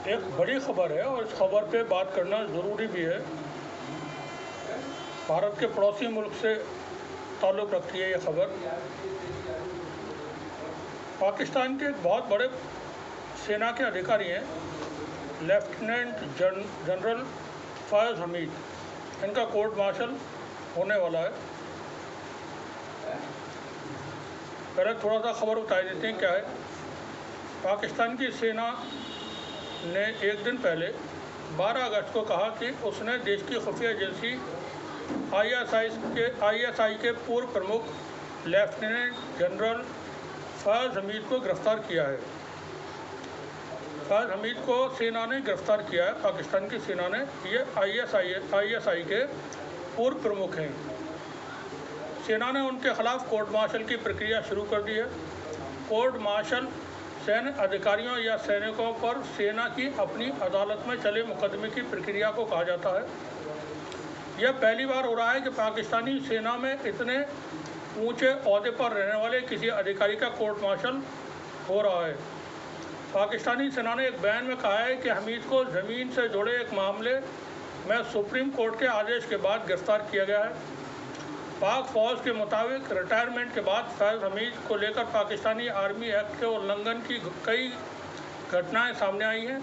एक बड़ी खबर है और इस खबर पे बात करना ज़रूरी भी है। भारत के पड़ोसी मुल्क से ताल्लुक़ रखती है ये खबर। पाकिस्तान के एक बहुत बड़े सेना के अधिकारी हैं, लेफ्टिनेंट जनरल फैज़ हमीद। इनका कोर्ट मार्शल होने वाला है। पहले थोड़ा सा खबर बता देते हैं क्या है। पाकिस्तान की सेना ने एक दिन पहले 12 अगस्त को कहा कि उसने देश की खुफिया एजेंसी ISI के पूर्व प्रमुख लेफ्टिनेंट जनरल फैज़ हमीद को गिरफ्तार किया है। फैज़ हमीद को सेना ने गिरफ्तार किया है, पाकिस्तान की सेना ने। ये ISI के पूर्व प्रमुख हैं। सेना ने उनके खिलाफ कोर्ट मार्शल की प्रक्रिया शुरू कर दी है। कोर्ट मार्शल सैन्य अधिकारियों या सैनिकों पर सेना की अपनी अदालत में चले मुकदमे की प्रक्रिया को कहा जाता है। यह पहली बार हो रहा है कि पाकिस्तानी सेना में इतने ऊंचे ओहदे पर रहने वाले किसी अधिकारी का कोर्ट मार्शल हो रहा है। पाकिस्तानी सेना ने एक बयान में कहा है कि हमीद को ज़मीन से जुड़े एक मामले में सुप्रीम कोर्ट के आदेश के बाद गिरफ्तार किया गया है। पाक फौज के मुताबिक रिटायरमेंट के बाद फैज़ हमीद को लेकर पाकिस्तानी आर्मी एक्ट के उल्लंघन की कई घटनाएं सामने आई हैं।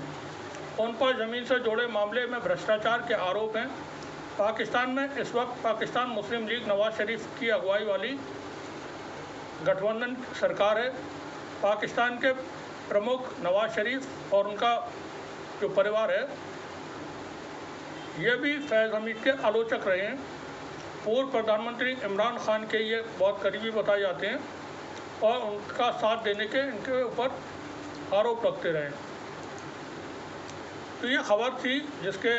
उन पर ज़मीन से जुड़े मामले में भ्रष्टाचार के आरोप हैं। पाकिस्तान में इस वक्त पाकिस्तान मुस्लिम लीग नवाज शरीफ की अगुवाई वाली गठबंधन सरकार है। पाकिस्तान के प्रमुख नवाज शरीफ और उनका जो परिवार है, ये भी फैज़ हमीद के आलोचक रहे हैं। पूर्व प्रधानमंत्री इमरान खान के ये बहुत करीबी बताए जाते हैं और उनका साथ देने के इनके ऊपर आरोप लगते रहे। तो ये खबर थी जिसके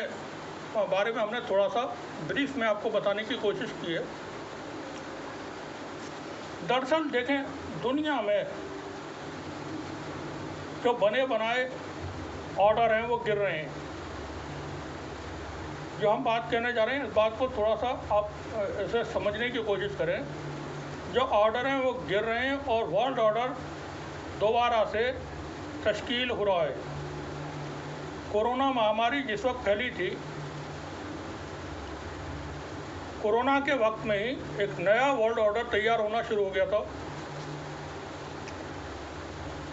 बारे में हमने थोड़ा सा ब्रीफ में आपको बताने की कोशिश की है। दरअसल देखें, दुनिया में जो बने बनाए ऑर्डर हैं वो गिर रहे हैं। जो हम बात कहने जा रहे हैं, इस बात को थोड़ा सा आप इसे समझने की कोशिश करें। जो ऑर्डर हैं वो गिर रहे हैं और वर्ल्ड ऑर्डर दोबारा से तश्कील हो रहा है। कोरोना महामारी जिस वक्त फैली थी, कोरोना के वक्त में ही एक नया वर्ल्ड ऑर्डर तैयार होना शुरू हो गया था।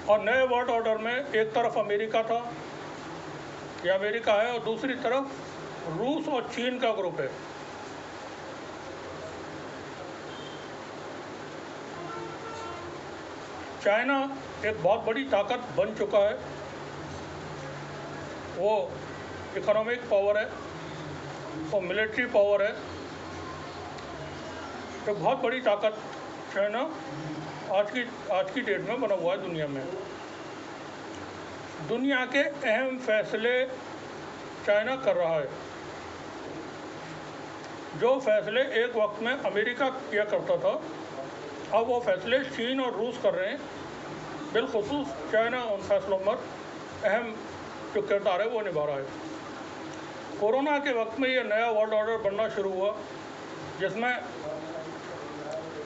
और नए वर्ल्ड ऑर्डर में एक तरफ अमेरिका था, ये अमेरिका है, और दूसरी तरफ रूस और चीन का ग्रुप है। चाइना एक बहुत बड़ी ताकत बन चुका है। वो इकोनॉमिक पावर है, वो मिलिट्री पावर है। तो बहुत बड़ी ताकत चाइना आज की डेट में बना हुआ है दुनिया में। दुनिया के अहम फैसले चाइना कर रहा है। जो फैसले एक वक्त में अमेरिका किया करता था, अब वो फैसले चीन और रूस कर रहे हैं। बिलखुसूस चाइना उन फैसलों पर अहम जो किरदार है वो निभा रहा है। कोरोना के वक्त में ये नया वर्ल्ड ऑर्डर बनना शुरू हुआ, जिसमें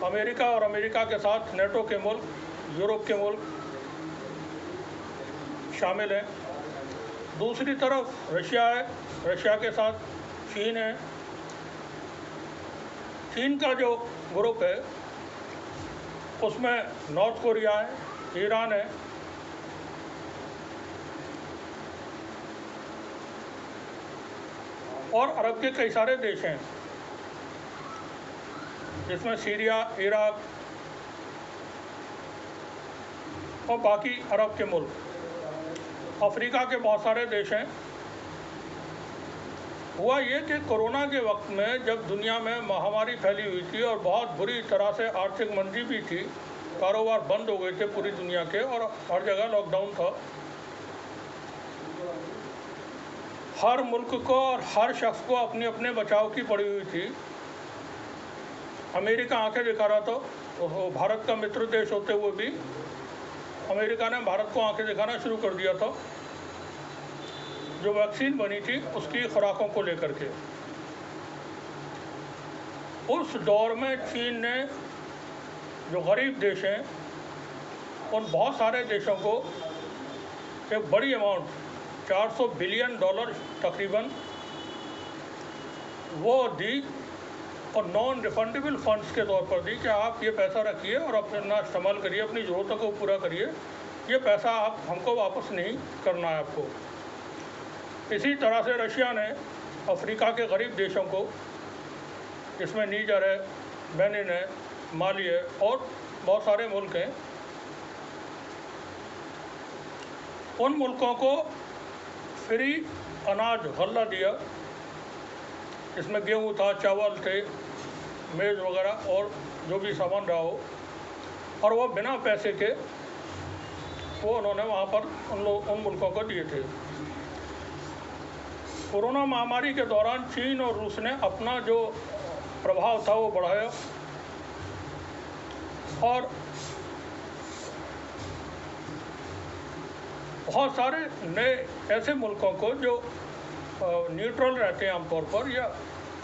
अमेरिका और अमेरिका के साथ नेटो के मुल्क, यूरोप के मुल्क शामिल हैं। दूसरी तरफ रशिया है, रशिया के साथ चीन है। चीन का जो ग्रुप है उसमें नॉर्थ कोरिया है, ईरान है, और अरब के कई सारे देश हैं, जिसमें सीरिया, इराक और बाकी अरब के मुल्क, अफ्रीका के बहुत सारे देश हैं। हुआ ये कि कोरोना के वक्त में जब दुनिया में महामारी फैली हुई थी और बहुत बुरी तरह से आर्थिक मंदी भी थी, कारोबार बंद हो गए थे पूरी दुनिया के और हर जगह लॉकडाउन था, हर मुल्क को और हर शख्स को अपने अपने बचाव की पड़ी हुई थी। अमेरिका आंखें दिखा रहा था, भारत का मित्र देश होते हुए भी अमेरिका ने भारत को आंखें दिखाना शुरू कर दिया था जो वैक्सीन बनी थी उसकी खुराकों को लेकर के। उस दौर में चीन ने, जो गरीब देश हैं, उन बहुत सारे देशों को एक बड़ी अमाउंट 400 बिलियन डॉलर तकरीबन वो दी, और नॉन रिफंडेबल फंड्स के तौर पर दी कि आप ये पैसा रखिए और अपना इस्तेमाल करिए, अपनी ज़रूरतों को पूरा करिए, ये पैसा आप हमको वापस नहीं करना है आपको। इसी तरह से रशिया ने अफ्रीका के गरीब देशों को, जिसमें नीजर है, बेनिन है, माली है और बहुत सारे मुल्क हैं, उन मुल्कों को फ्री अनाज गल्ला दिया, इसमें गेहूँ था, चावल थे, मेज़ वगैरह और जो भी सामान रहा हो, और वो बिना पैसे के वो उन्होंने वहाँ पर उन मुल्कों को दिए थे। कोरोना महामारी के दौरान चीन और रूस ने अपना जो प्रभाव था वो बढ़ाया, और बहुत सारे नए ऐसे मुल्कों को जो न्यूट्रल रहते हैं आमतौर पर या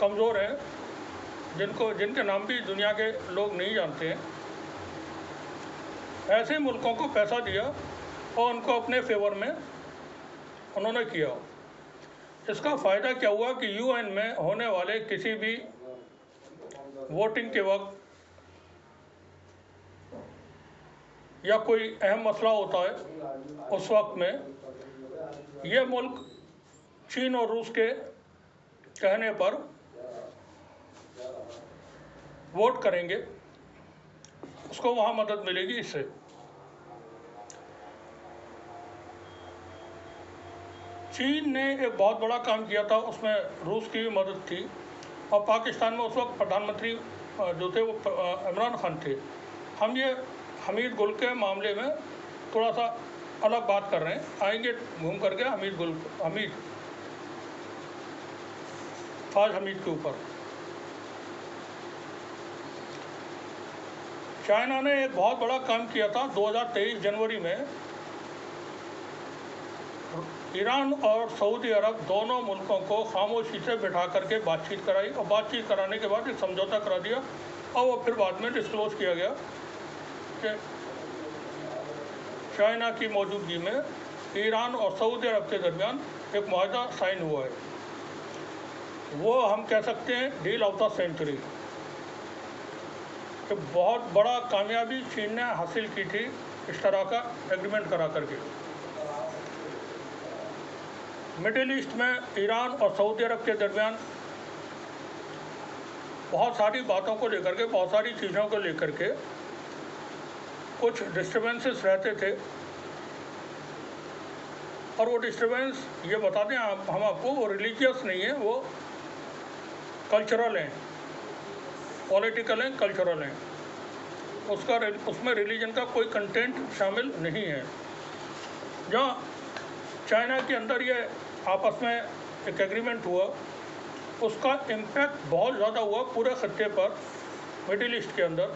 कमज़ोर हैं, जिनके नाम भी दुनिया के लोग नहीं जानते हैं, ऐसे मुल्कों को पैसा दिया और उनको अपने फेवर में उन्होंने किया। इसका फ़ायदा क्या हुआ कि यूएन में होने वाले किसी भी वोटिंग के वक्त या कोई अहम मसला होता है, उस वक्त में ये मुल्क चीन और रूस के कहने पर वोट करेंगे, उसको वहाँ मदद मिलेगी। इससे चीन ने एक बहुत बड़ा काम किया था, उसमें रूस की भी मदद थी, और पाकिस्तान में उस वक्त प्रधानमंत्री जो थे वो इमरान खान थे। हम ये हमीद गुल के मामले में थोड़ा सा अलग बात कर रहे हैं, आएंगे घूम करके फाज हमीद के ऊपर। चाइना ने एक बहुत बड़ा काम किया था 2023 जनवरी में, ईरान और सऊदी अरब दोनों मुल्कों को खामोशी से बैठा करके बातचीत कराई, और बातचीत कराने के बाद एक समझौता करा दिया, और वो फिर बाद में डिस्क्लोज किया गया कि चाइना की मौजूदगी में ईरान और सऊदी अरब के दरमियान एक मुआहदा साइन हुआ है। वो हम कह सकते हैं डील ऑफ द सेंचुरी, कि बहुत बड़ा कामयाबी चीन ने हासिल की थी इस तरह का एग्रीमेंट करा करके। मिडिल ईस्ट में ईरान और सऊदी अरब के दरमियान बहुत सारी बातों को लेकर के, बहुत सारी चीज़ों को लेकर के कुछ डिस्टर्बेंसेस रहते थे, और वो डिस्टर्बेंस ये बता दें हम आपको, वो रिलीजियस नहीं है, वो कल्चरल हैं, पॉलिटिकल हैं, कल्चरल हैं। उसमें रिलीजन का कोई कंटेंट शामिल नहीं है। जहाँ चाइना के अंदर ये आपस में एक एग्रीमेंट हुआ, उसका इम्पैक्ट बहुत ज़्यादा हुआ पूरे खत्ते पर। मिडिल ईस्ट के अंदर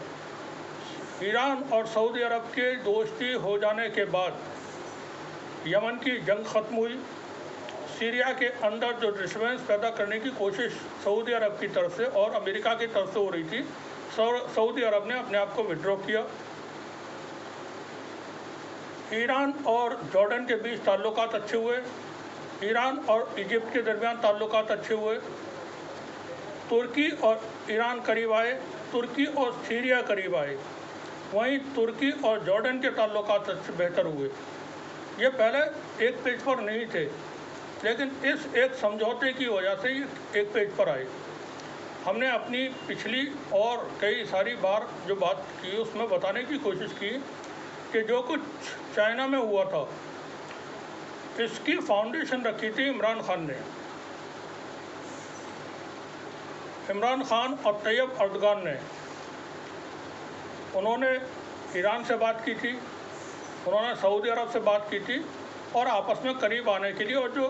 ईरान और सऊदी अरब के दोस्ती हो जाने के बाद यमन की जंग ख़त्म हुई। सीरिया के अंदर जो डिस्टर्बेंस पैदा करने की कोशिश सऊदी अरब की तरफ से और अमेरिका की तरफ से हो रही थी, सऊदी अरब ने अपने आप को विड्रॉ किया। ईरान और जॉर्डन के बीच ताल्लुकात अच्छे हुए, ईरान और इजिप्ट के दरमियान ताल्लुकात अच्छे हुए, तुर्की और ईरान करीब आए, तुर्की और सीरिया करीब आए, वहीं तुर्की और जॉर्डन के ताल्लुकात अच्छे बेहतर हुए। ये पहले एक पेज पर नहीं थे, लेकिन इस एक समझौते की वजह से ये एक पेज पर आए। हमने अपनी पिछली और कई सारी बार जो बात की उसमें बताने की कोशिश की कि जो कुछ चाइना में हुआ था, इसकी फाउंडेशन रखी थी इमरान खान ने। इमरान खान और तैयब अर्दगान ने, उन्होंने ईरान से बात की थी, उन्होंने सऊदी अरब से बात की थी, और आपस में करीब आने के लिए और जो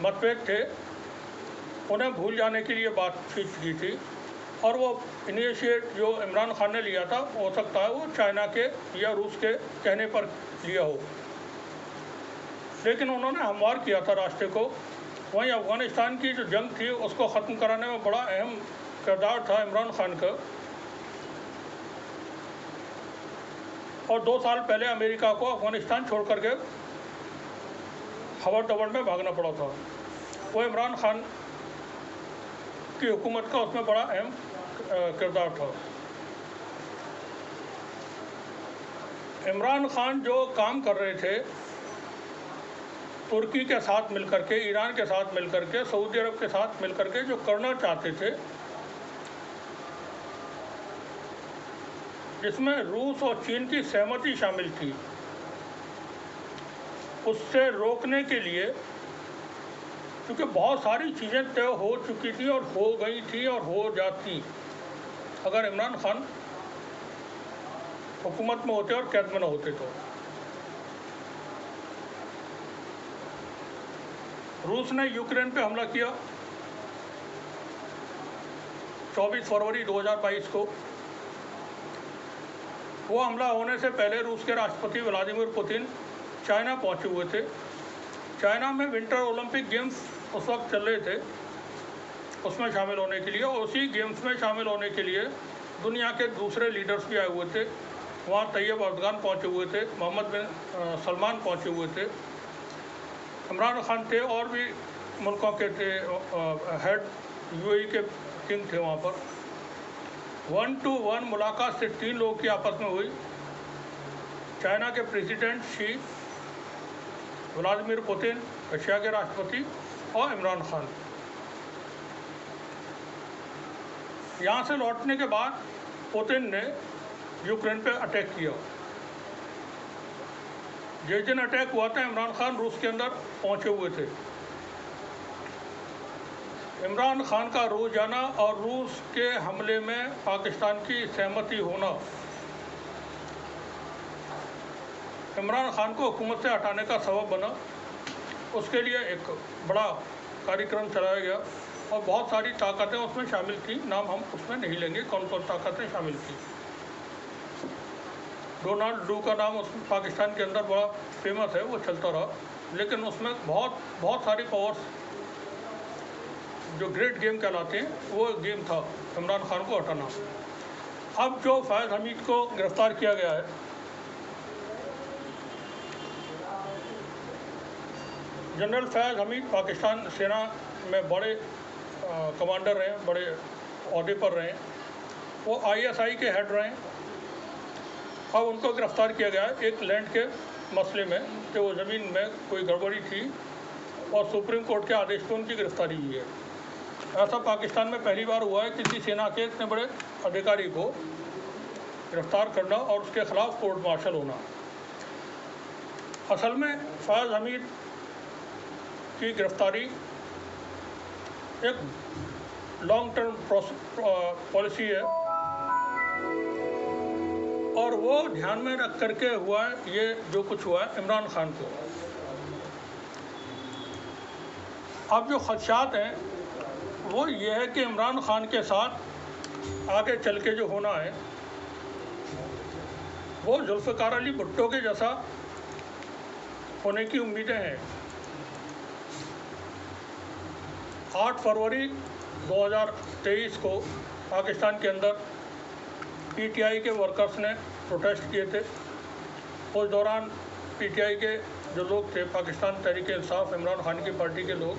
मतभेद थे उन्हें भूल जाने के लिए बातचीत की थी। और वो इनिशिएट जो इमरान खान ने लिया था, हो सकता है वो चाइना के या रूस के कहने पर लिया हो, लेकिन उन्होंने हमवार किया था रास्ते को। वहीं अफ़गानिस्तान की जो जंग थी उसको ख़त्म कराने में बड़ा अहम किरदार था इमरान खान का। और 2 साल पहले अमेरिका को अफ़गानिस्तान छोड़ करके खबर दबड़ में भागना पड़ा था। वो इमरान खान की हुकूमत का उसमें बड़ा अहम किरदार था। इमरान खान जो काम कर रहे थे तुर्की के साथ मिलकर के, ईरान के साथ मिलकर के, सऊदी अरब के साथ मिलकर के जो करना चाहते थे, जिसमें रूस और चीन की सहमति शामिल थी, उससे रोकने के लिए, क्योंकि बहुत सारी चीज़ें तय हो चुकी थी और हो गई थी और हो जाती अगर इमरान खान हुकूमत में होते और कैद में न होते तो। रूस ने यूक्रेन पे हमला किया 24 फरवरी 2022 को। वो हमला होने से पहले रूस के राष्ट्रपति व्लादिमीर पुतिन चाइना पहुंचे हुए थे। चाइना में विंटर ओलंपिक गेम्स उस वक्त चल रहे थे, उसमें शामिल होने के लिए, और उसी गेम्स में शामिल होने के लिए दुनिया के दूसरे लीडर्स भी आए हुए थे। वहाँ तैयब अर्दगान पहुँचे हुए थे, मोहम्मद बिन सलमान पहुँचे हुए थे, इमरान खान थे, और भी मुल्कों के थे, हेड यूएई के किंग थे वहाँ पर। 1-to-1 मुलाकात से 3 लोगों की आपस में हुई, चाइना के president Xi, Vladimir Putin Russia के राष्ट्रपति, और इमरान खान। यहाँ से लौटने के बाद पुतिन ने यूक्रेन पे अटैक किया। जिस दिन अटैक हुआ था इमरान खान रूस के अंदर पहुंचे हुए थे। इमरान खान का रूस जाना और रूस के हमले में पाकिस्तान की सहमति होना इमरान खान को हुकूमत से हटाने का सबब बना। उसके लिए एक बड़ा कार्यक्रम चलाया गया और बहुत सारी ताकतें उसमें शामिल थी। नाम हम उसमें नहीं लेंगे कौन कौन ताकतें शामिल थी। डोनाल्ड डू का नाम उसमें पाकिस्तान के अंदर बड़ा फेमस है, वो चलता रहा, लेकिन उसमें बहुत सारी पावर्स जो ग्रेट गेम कहलाते हैं वो गेम था इमरान खान को हटाना। अब जो फैज़ हमीद को गिरफ्तार किया गया है, जनरल फैज़ हमीद पाकिस्तान सेना में बड़े कमांडर रहे, बड़े ओहदे पर रहे, वो ISI के हेड रहे। अब उनको गिरफ्तार किया गया है एक लैंड के मसले में कि वो ज़मीन में कोई गड़बड़ी थी और सुप्रीम कोर्ट के आदेश पर उनकी गिरफ्तारी हुई है। ऐसा पाकिस्तान में पहली बार हुआ है किसी सेना के इतने बड़े अधिकारी को गिरफ्तार करना और उसके खिलाफ कोर्ट मार्शल होना। असल में फैज़ हमीद की गिरफ्तारी एक लॉन्ग टर्म पॉलिसी है और वो ध्यान में रख करके हुआ है ये जो कुछ हुआ है इमरान खान को। अब जो खदशात हैं वो ये है कि इमरान खान के साथ आगे चल के जो होना है वो जुल्फ़िकार अली भुट्टो के जैसा होने की उम्मीदें हैं। 8 फरवरी 2023 को पाकिस्तान के अंदर PTI के वर्कर्स ने प्रोटेस्ट किए थे। उस दौरान PTI के जो लोग थे, पाकिस्तान तहरीक इंसाफ इमरान खान की पार्टी के लोग,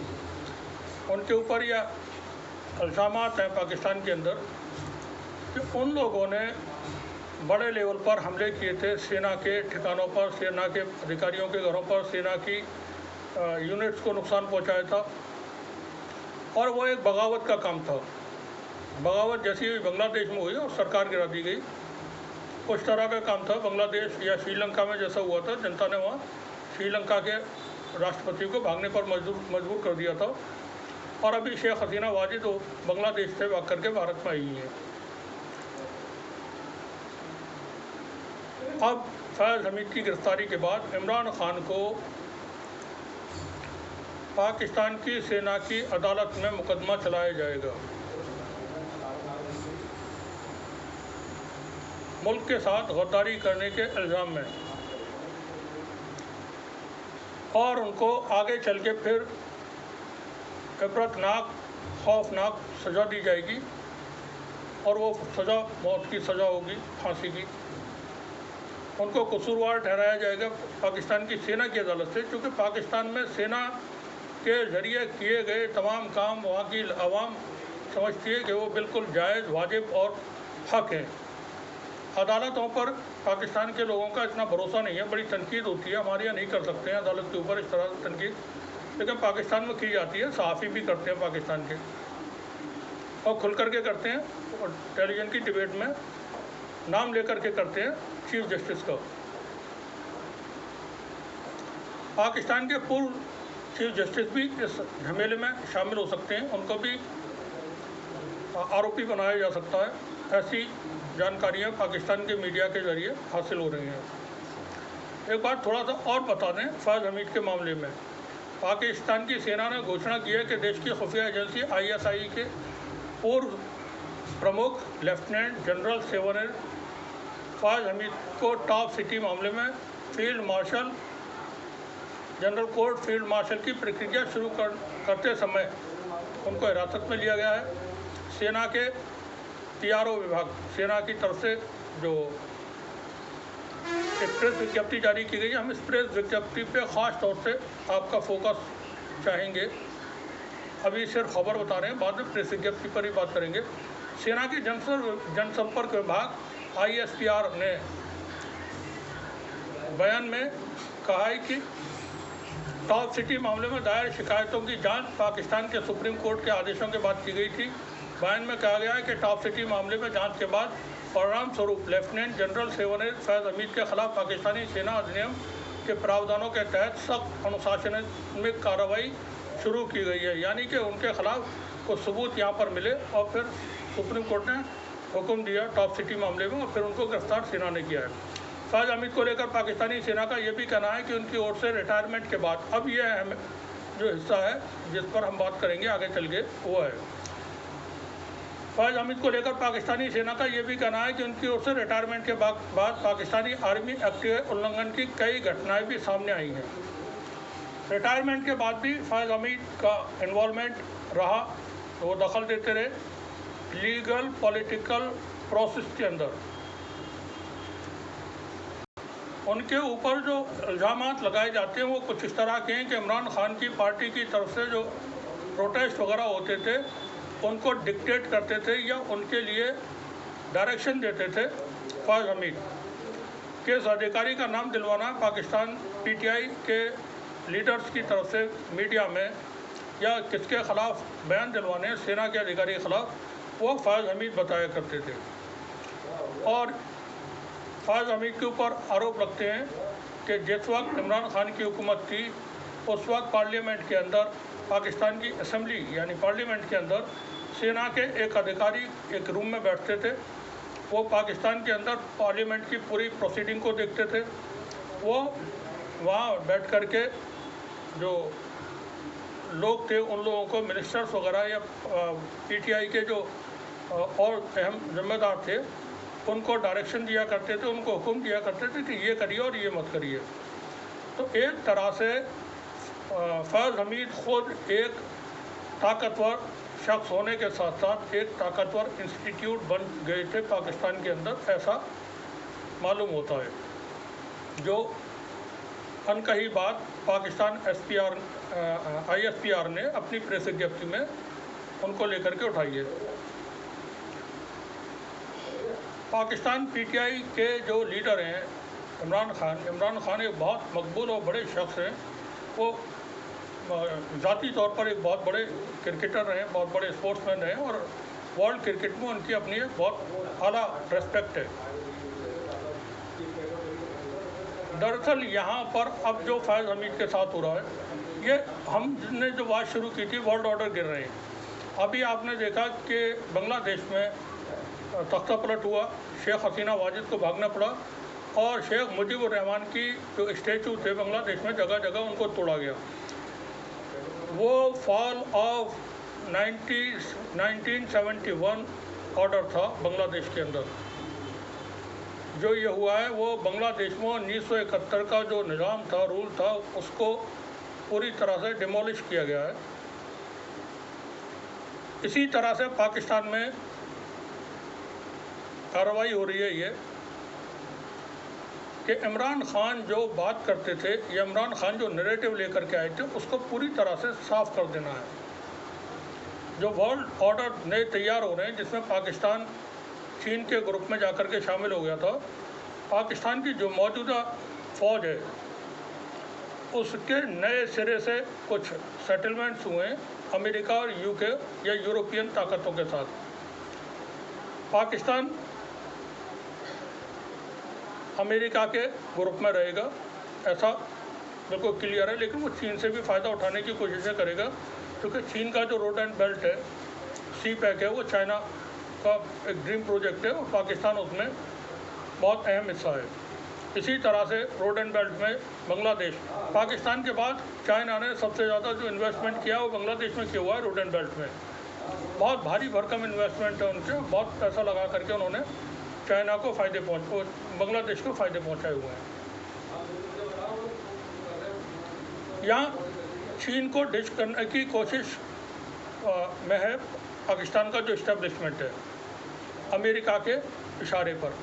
उनके ऊपर यह इल्ज़ामात हैं पाकिस्तान के अंदर कि उन लोगों ने बड़े लेवल पर हमले किए थे सेना के ठिकानों पर, सेना के अधिकारियों के घरों पर, सेना की यूनिट्स को नुकसान पहुंचाया था और वो एक बगावत का काम था। बगावत जैसी बांग्लादेश में हुई और सरकार गिरा दी गई, उस तरह का काम था। बांग्लादेश या श्रीलंका में जैसा हुआ था, जनता ने वहाँ श्रीलंका के राष्ट्रपति को भागने पर मजबूर कर दिया था और अभी शेख हसीना वाजिद बांग्लादेश से भाग करके भारत में आई हैं। अब फैज़ हमीद की गिरफ्तारी के बाद इमरान खान को पाकिस्तान की सेना की अदालत में मुकदमा चलाया जाएगा। मुल्क के साथ गद्दारी करने के इल्ज़ाम में, और उनको आगे चल के फिर इबरतनाक खौफनाक सज़ा दी जाएगी और वो सज़ा मौत की सज़ा होगी, फांसी की। उनको कसूरवार ठहराया जाएगा पाकिस्तान की सेना की अदालत से, क्योंकि पाकिस्तान में सेना के ज़रिए किए गए तमाम काम वहाँ की आवाम समझती है कि वो बिल्कुल जायज़, वाजिब और हक है। अदालतों पर पाकिस्तान के लोगों का इतना भरोसा नहीं है, बड़ी तनकीद होती है, हमारे यहाँ नहीं कर सकते हैं अदालत के ऊपर इस तरह की तनकीद, लेकिन पाकिस्तान में की जाती है। सहाफ़ी भी करते हैं पाकिस्तान के, और खुल करके करते हैं, और टेलीविज़न की डिबेट में नाम लेकर के करते हैं चीफ जस्टिस का। पाकिस्तान के पूर्व चीफ जस्टिस भी इस झमेले में शामिल हो सकते हैं, उनको भी आरोपी बनाया जा सकता है। ऐसी जानकारियाँ पाकिस्तान के मीडिया के ज़रिए हासिल हो रही हैं। एक बात थोड़ा सा और बता दें फैज़ हमीद के मामले में। पाकिस्तान की सेना ने घोषणा की है कि देश की खुफिया एजेंसी ISI के पूर्व प्रमुख लेफ्टिनेंट जनरल सेवरन फैज़ हमीद को टॉप सिटी मामले में field marshal general court field marshal की प्रक्रिया शुरू करते समय उनको हिरासत में लिया गया है। सेना के PRO विभाग, सेना की तरफ से जो एक प्रेस विज्ञप्ति जारी की गई है, हम इस प्रेस विज्ञप्ति पे ख़ास तौर से आपका फोकस चाहेंगे। अभी सिर्फ खबर बता रहे हैं, बाद में प्रेस विज्ञप्ति पर ही बात करेंगे। सेना के जनसंपर्क विभाग ISPR ने बयान में कहा है कि टॉप सिटी मामले में दायर शिकायतों की जांच पाकिस्तान के सुप्रीम कोर्ट के आदेशों के बाद की गई थी। बयान में कहा गया है कि टॉप सिटी मामले में जांच के बाद परिणाम स्वरूप लेफ्टिनेंट जनरल सेवरन फैज़ हमीद के खिलाफ पाकिस्तानी सेना अधिनियम के प्रावधानों के तहत सख्त अनुशासनात्मक कार्रवाई शुरू की गई है, यानी कि उनके खिलाफ कुछ सबूत यहाँ पर मिले और फिर सुप्रीम कोर्ट ने हुक्म दिया टॉप सिटी मामले में, और फिर उनको गिरफ्तार सेना ने किया है। फैज़ हमीद को लेकर पाकिस्तानी सेना का यह भी कहना है कि उनकी ओर से रिटायरमेंट के बाद, अब यह जो हिस्सा है जिस पर हम बात करेंगे आगे चल के, वो है फैज़ हमीद को लेकर पाकिस्तानी सेना का यह भी कहना है कि उनकी ओर से रिटायरमेंट के बाद पाकिस्तानी आर्मी एक्ट के उल्लंघन की कई घटनाएं भी सामने आई हैं। रिटायरमेंट के बाद भी फैज़ हमीद का इन्वॉल्वमेंट रहा, वो दखल देते रहे लीगल पॉलिटिकल प्रोसेस के अंदर। उनके ऊपर जो इल्ज़ामात लगाए जाते हैं वो कुछ इस तरह के हैं कि इमरान खान की पार्टी की तरफ से जो प्रोटेस्ट वगैरह होते थे उनको डिक्टेट करते थे या उनके लिए डायरेक्शन देते थे फैज़ हमीद। केस अधिकारी का नाम दिलवाना पाकिस्तान PTI के लीडर्स की तरफ से मीडिया में, या किसके ख़िलाफ़ बयान दिलवाने सेना के अधिकारी के ख़िलाफ़, वो फैज़ हमीद बताया करते थे। और फैज़ हमीद के ऊपर आरोप लगते हैं कि जिस वक्त इमरान खान की हुकूमत थी उस वक्त पार्लियामेंट के अंदर, पाकिस्तान की असम्बली यानी पार्लियामेंट के अंदर सेना के एक अधिकारी एक रूम में बैठते थे। वो पाकिस्तान के अंदर पार्लियामेंट की पूरी प्रोसीडिंग को देखते थे। वो वहाँ बैठ कर के जो लोग थे उन लोगों को, मिनिस्टर्स वगैरह या PTI के जो और अहम जिम्मेदार थे, उनको डायरेक्शन दिया करते थे, उनको हुक्म दिया करते थे कि ये करिए और ये मत करिए। तो एक तरह से फैज़ हमीद खुद एक ताकतवर शख्स होने के साथ साथ एक ताकतवर इंस्टीट्यूट बन गए थे पाकिस्तान के अंदर, ऐसा मालूम होता है। जो अनकही बात पाकिस्तान ISPR ने अपनी प्रेस विज्ञप्ति में उनको लेकर के उठाई है। पाकिस्तान PTI के जो लीडर हैं इमरान खान एक बहुत मकबूल और बड़े शख्स हैं। वो ज़ाती तौर पर एक बहुत बड़े क्रिकेटर रहे, बहुत बड़े स्पोर्ट्समैन रहे, और वर्ल्ड क्रिकेट में उनकी अपनी एक बहुत आला रेस्पेक्ट है। दरअसल यहाँ पर अब जो फैज़ हमीद के साथ हो रहा है, ये हमने जो बात शुरू की थी वर्ल्ड ऑर्डर गिर रहे हैं। अभी आपने देखा कि बांग्लादेश में तख्ता पलट हुआ, शेख हसीना वाजिद को भागना पड़ा, और शेख मुजीबुर रहमान की जो स्टैचू थे बांग्लादेश में जगह जगह उनको तोड़ा गया। वो फॉल ऑफ 1971 ऑर्डर था बांग्लादेश के अंदर। जो ये हुआ है वो बांग्लादेश में 1971 का जो निज़ाम था, रूल था, उसको पूरी तरह से डिमोलिश किया गया है। इसी तरह से पाकिस्तान में कार्रवाई हो रही है। ये कि इमरान खान जो बात करते थे या इमरान खान जो नैरेटिव लेकर के आए थे उसको पूरी तरह से साफ कर देना है। जो वर्ल्ड ऑर्डर नए तैयार हो रहे हैं जिसमें पाकिस्तान चीन के ग्रुप में जाकर के शामिल हो गया था, पाकिस्तान की जो मौजूदा फ़ौज है उसके नए सिरे से कुछ सेटलमेंट्स हुए अमेरिका और यूके या यूरोपियन ताकतों के साथ। पाकिस्तान अमेरिका के ग्रुप में रहेगा ऐसा बिल्कुल क्लियर है, लेकिन वो चीन से भी फ़ायदा उठाने की कोशिशें करेगा क्योंकि चीन का जो रोड एंड बेल्ट है, सी पैक है, वो चाइना का एक ड्रीम प्रोजेक्ट है और पाकिस्तान उसमें बहुत अहम हिस्सा है। इसी तरह से रोड एंड बेल्ट में बांग्लादेश, पाकिस्तान के बाद चाइना ने सबसे ज़्यादा जो इन्वेस्टमेंट किया वो बांग्लादेश में किया हुआ है। रोड एंड बेल्ट में बहुत भारी भरकम इन्वेस्टमेंट है उनके, बहुत पैसा लगा करके उन्होंने चाइना को बांग्लादेश को फ़ायदे पहुँचाए हुए हैं। यहाँ चीन को डिश करने की कोशिश में है पाकिस्तान का जो इस्टेब्लिशमेंट है अमेरिका के इशारे पर।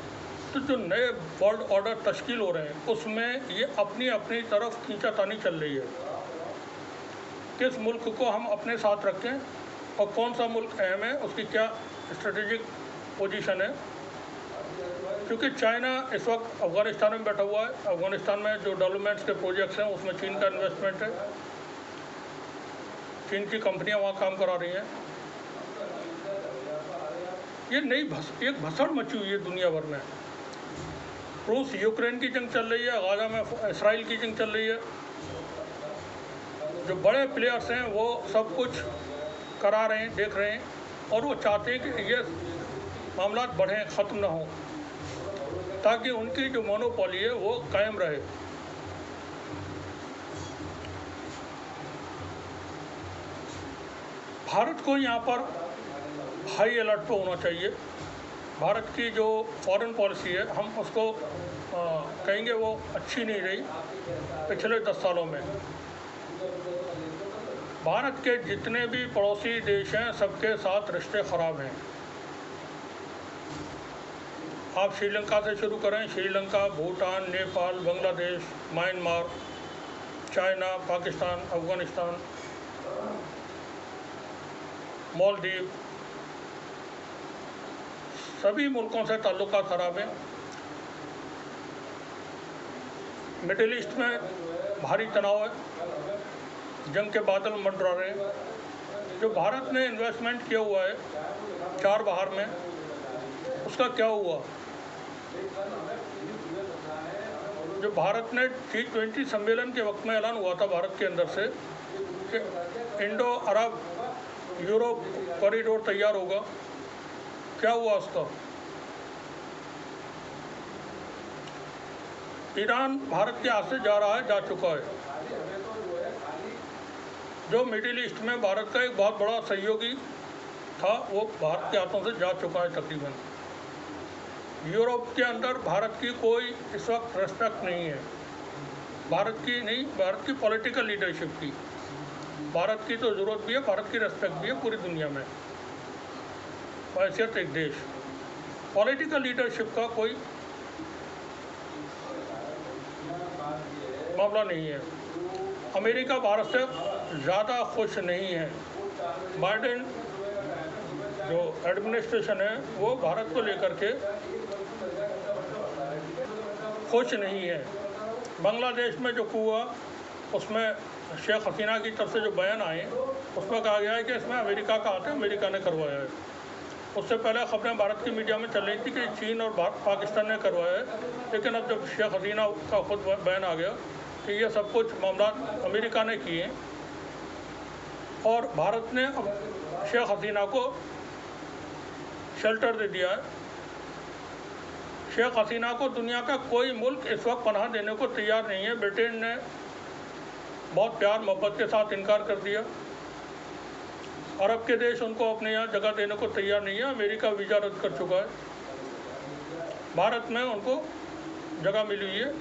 तो जो नए वर्ल्ड ऑर्डर तश्कील हो रहे हैं उसमें ये अपनी अपनी तरफ खींचातानी चल रही है, किस मुल्क को हम अपने साथ रखें और कौन सा मुल्क अहम है, उसकी क्या स्ट्रेटेजिक पोजीशन है। क्योंकि चाइना इस वक्त अफ़गानिस्तान में बैठा हुआ है, अफ़गानिस्तान में जो डेवलपमेंट्स के प्रोजेक्ट्स हैं उसमें चीन का इन्वेस्टमेंट है, चीन की कंपनियां वहाँ काम करा रही हैं। ये एक भसड़ मची हुई है दुनिया भर में। रूस यूक्रेन की जंग चल रही है, गाज़ा में इसराइल की जंग चल रही है। जो बड़े प्लेयर्स हैं वो सब कुछ करा रहे हैं, देख रहे हैं और वो चाहते हैं कि ये मामला बढ़ें, ख़त्म ना हो, ताकि उनकी जो मोनोपोली है वो कायम रहे। भारत को यहाँ पर हाई अलर्ट पे होना चाहिए। भारत की जो फॉरेन पॉलिसी है हम उसको कहेंगे वो अच्छी नहीं रही पिछले 10 सालों में। भारत के जितने भी पड़ोसी देश हैं सबके साथ रिश्ते ख़राब हैं। आप श्रीलंका से शुरू करें, श्रीलंका, भूटान, नेपाल, बांग्लादेश, म्यांमार, चाइना, पाकिस्तान, अफ़गानिस्तान, मालदीव, सभी मुल्कों से ताल्लुकात ख़राब हैं। मिडिल ईस्ट में भारी तनाव है, जंग के बादल मंडरा रहे हैं। जो भारत ने इन्वेस्टमेंट किया हुआ है चार बाहर में, उसका क्या हुआ? जो भारत ने G20 सम्मेलन के वक्त में ऐलान हुआ था भारत के अंदर से कि इंडो अरब यूरोप कॉरिडोर तैयार होगा, क्या हुआ उसका? ईरान भारत के हाथ से जा रहा है, जा चुका है। जो मिडिल ईस्ट में भारत का एक बहुत बड़ा सहयोगी था वो भारत के हाथों से जा चुका है तकरीबन। यूरोप के अंदर भारत की कोई इस वक्त रेस्पेक्ट नहीं है, भारत की पॉलिटिकल लीडरशिप की। भारत की तो ज़रूरत भी है, भारत की रेस्पेक्ट भी है पूरी दुनिया में हैसियत एक देश। पॉलिटिकल लीडरशिप का कोई मामला नहीं है। अमेरिका भारत से ज़्यादा खुश नहीं है। बाइडेन जो एडमिनिस्ट्रेशन है वो भारत को लेकर के खुश नहीं है। बांग्लादेश में जो हुआ उसमें शेख हसीना की तरफ से जो बयान आए उसमें कहा गया है कि इसमें अमेरिका का हाथ है, अमेरिका ने करवाया है। उससे पहले खबरें भारत की मीडिया में चल रही थी कि चीन और पाकिस्तान ने करवाया है, लेकिन अब जब शेख हसीना का खुद बयान आ गया कि ये सब कुछ मामला अमेरिका ने किए और भारत ने अब शेख हसीना को शेल्टर दे दिया है। शेख हसीना को दुनिया का कोई मुल्क इस वक्त पनाह देने को तैयार नहीं है। ब्रिटेन ने बहुत प्यार मोहब्बत के साथ इनकार कर दिया। अरब के देश उनको अपने यहाँ जगह देने को तैयार नहीं है। अमेरिका वीज़ा रद्द कर चुका है। भारत में उनको जगह मिली हुई है,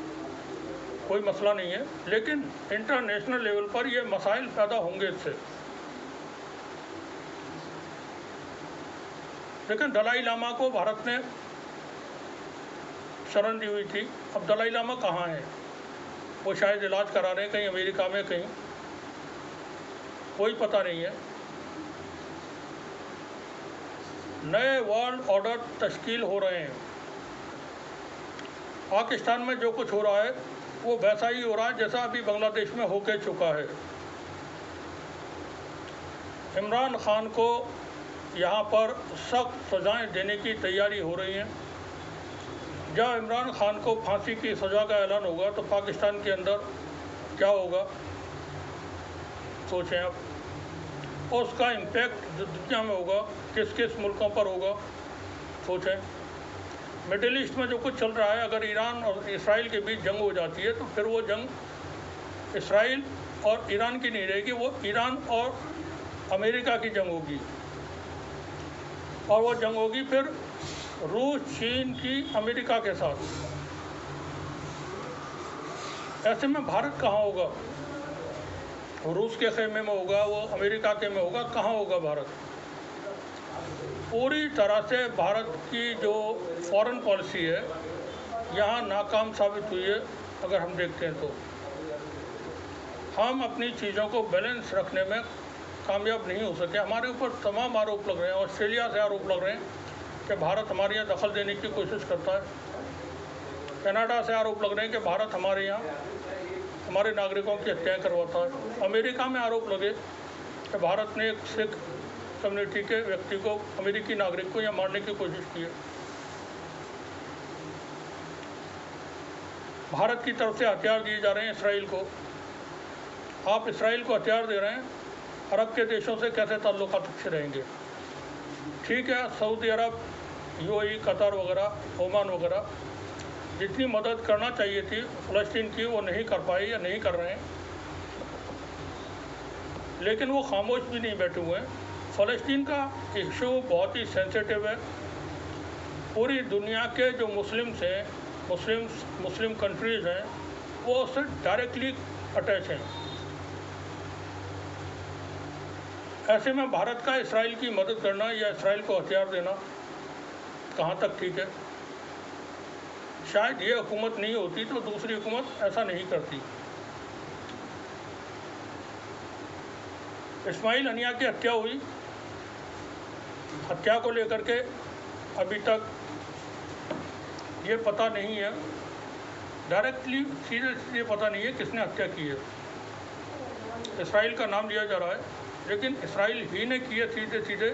कोई मसला नहीं है, लेकिन इंटरनेशनल लेवल पर ये मसाइल पैदा होंगे इससे। लेकिन दलाई लामा को भारत ने शरण दी हुई थी। अब दलाई लामा कहाँ हैं? वो शायद इलाज करा रहे हैं कहीं अमेरिका में, कहीं, कोई पता नहीं है। नए वर्ल्ड ऑर्डर तश्कील हो रहे हैं। पाकिस्तान में जो कुछ हो रहा है वो वैसा ही हो रहा है जैसा अभी बांग्लादेश में होके चुका है। इमरान खान को यहाँ पर सख्त सजाएं देने की तैयारी हो रही हैं। जब इमरान खान को फांसी की सज़ा का ऐलान होगा तो पाकिस्तान के अंदर क्या होगा, सोचें आप। और उसका इम्पैक्ट जो दुनिया में होगा किस किस मुल्कों पर होगा, सोचें। मिडिल ईस्ट में जो कुछ चल रहा है, अगर ईरान और इसराइल के बीच जंग हो जाती है तो फिर वो जंग इसराइल और ईरान की नहीं रहेगी, वो ईरान और अमेरिका की जंग होगी। और वो जंग होगी फिर रूस, चीन की अमेरिका के साथ। ऐसे में भारत कहाँ होगा? रूस के खेमे में होगा, वो अमेरिका के में होगा, कहाँ होगा भारत? पूरी तरह से भारत की जो फॉरेन पॉलिसी है यहाँ नाकाम साबित हुई है। अगर हम देखते हैं तो हम अपनी चीज़ों को बैलेंस रखने में कामयाब नहीं हो सके। हमारे ऊपर तमाम आरोप लग रहे हैं। ऑस्ट्रेलिया से आरोप लग रहे हैं कि भारत हमारे यहाँ दखल देने की कोशिश करता है। कनाडा से आरोप लग रहे हैं कि भारत हमारे यहाँ हमारे नागरिकों की हत्याएँ करवाता है। अमेरिका में आरोप लगे कि भारत ने एक सिख कम्युनिटी के व्यक्ति को, अमेरिकी नागरिक को यहाँ मारने की कोशिश की है। भारत की तरफ से हथियार दिए जा रहे हैं इसराइल को। आप इसराइल को हथियार दे रहे हैं, अरब के देशों से कैसे ताल्लुकात अच्छे रहेंगे? ठीक है, सऊदी अरब, यूएई, कतर वगैरह, ओमान वगैरह जितनी मदद करना चाहिए थी फ़लस्तीन की वो नहीं कर पाए या नहीं कर रहे हैं, लेकिन वो खामोश भी नहीं बैठे हुए हैं। फ़लस्तीन का इशू बहुत ही सेंसिटिव है। पूरी दुनिया के जो मुस्लिम्स हैं, मुस्लिम कंट्रीज़ हैं, वो उससे डायरेक्टली अटैच हैं। ऐसे में भारत का इसराइल की मदद करना या इसराइल को हथियार देना कहाँ तक ठीक है? शायद ये हुकूमत नहीं होती तो दूसरी हुकूमत ऐसा नहीं करती। इस्माइल हनिया की हत्या हुई, हत्या को लेकर के अभी तक ये पता नहीं है, डायरेक्टली सीधे पता नहीं है किसने हत्या की है। इसराइल का नाम लिया जा रहा है, लेकिन इसराइल ही ने की है सीधे सीधे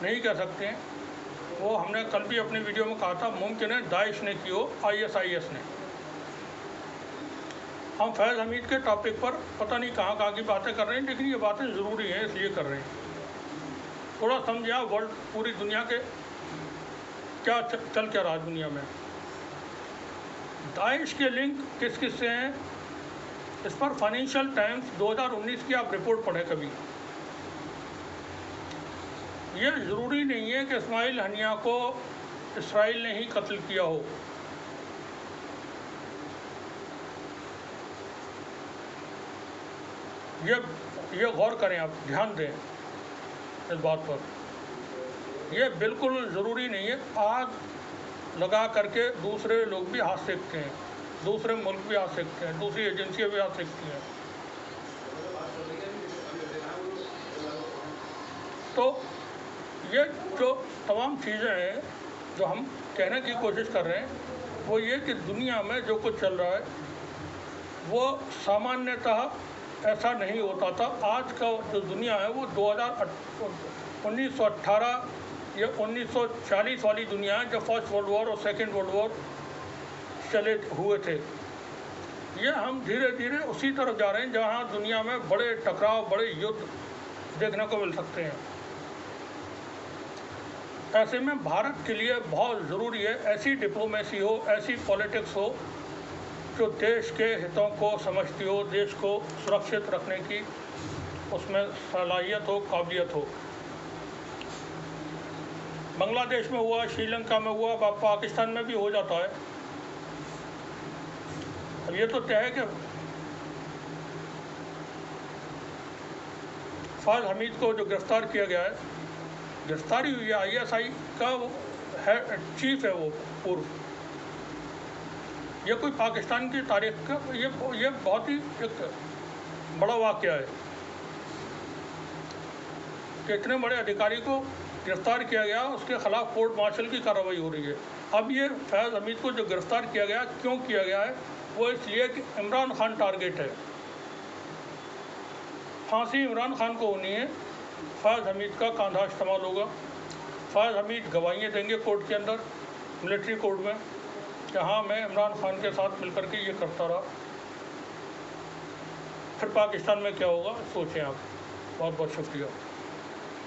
नहीं कह सकते हैं। वो हमने कल भी अपनी वीडियो में कहा था, मुमकिन है दाइश ने की हो, ISIS ने। हम फैज़ हमीद के टॉपिक पर पता नहीं कहाँ कहाँ की बातें कर रहे हैं, लेकिन ये बातें ज़रूरी हैं इसलिए कर रहे हैं। थोड़ा समझिए आप, वर्ल्ड, पूरी दुनिया के क्या चल क्या रहा दुनिया में। दाइश के लिंक किस किस से हैं, इस पर फाइनेंशियल टाइम्स 2019 की आप रिपोर्ट पढ़ें कभी। ये ज़रूरी नहीं है कि इस्माइल हनिया को इसराइल ने ही कत्ल किया हो। ये गौर करें आप, ध्यान दें इस बात पर। यह बिल्कुल ज़रूरी नहीं है। आग लगा करके दूसरे लोग भी हाथ सेकते हैं, दूसरे मुल्क भी हाथ सेकते हैं, दूसरी एजेंसियाँ भी हाथ सेकती हैं। तो ये जो तमाम चीज़ें हैं जो हम कहने की कोशिश कर रहे हैं वो ये कि दुनिया में जो कुछ चल रहा है वो सामान्यतः ऐसा नहीं होता था। आज का जो दुनिया है वो 1918 या 1940 वाली दुनिया है, जब फर्स्ट वर्ल्ड वॉर और सेकेंड वर्ल्ड वॉर चले हुए थे। ये हम धीरे धीरे उसी तरफ जा रहे हैं जहाँ दुनिया में बड़े टकराव, बड़े युद्ध देखने को मिल सकते हैं। ऐसे में भारत के लिए बहुत ज़रूरी है ऐसी डिप्लोमेसी हो, ऐसी पॉलिटिक्स हो जो देश के हितों को समझती हो, देश को सुरक्षित रखने की उसमें सलाहियत हो, काबिलियत हो। बांग्लादेश में हुआ, श्रीलंका में हुआ, पाकिस्तान में भी हो जाता है। अब ये तो तय है कि फैज़ हमीद को जो गिरफ़्तार किया गया है, गिरफ्तारी हुई है, ISI का है, चीफ है वो पूर्व, ये कोई पाकिस्तान की तारीख का ये बहुत ही एक बड़ा वाक़या है कि इतने बड़े अधिकारी को गिरफ्तार किया गया, उसके खिलाफ कोर्ट मार्शल की कार्रवाई हो रही है। अब ये फैज़ हमीद को जो गिरफ्तार किया गया, क्यों किया गया है, वो इसलिए कि इमरान खान टारगेट है। फांसी इमरान खान को होनी है, फैज़ हमीद का कांधा इस्तेमाल होगा। फैज़ हमीद गवाहियाँ देंगे कोर्ट के अंदर, मिलिट्री कोर्ट में, कि हाँ मैं इमरान खान के साथ मिलकर के ये करता रहा। फिर पाकिस्तान में क्या होगा सोचें आप। बहुत बहुत शुक्रिया।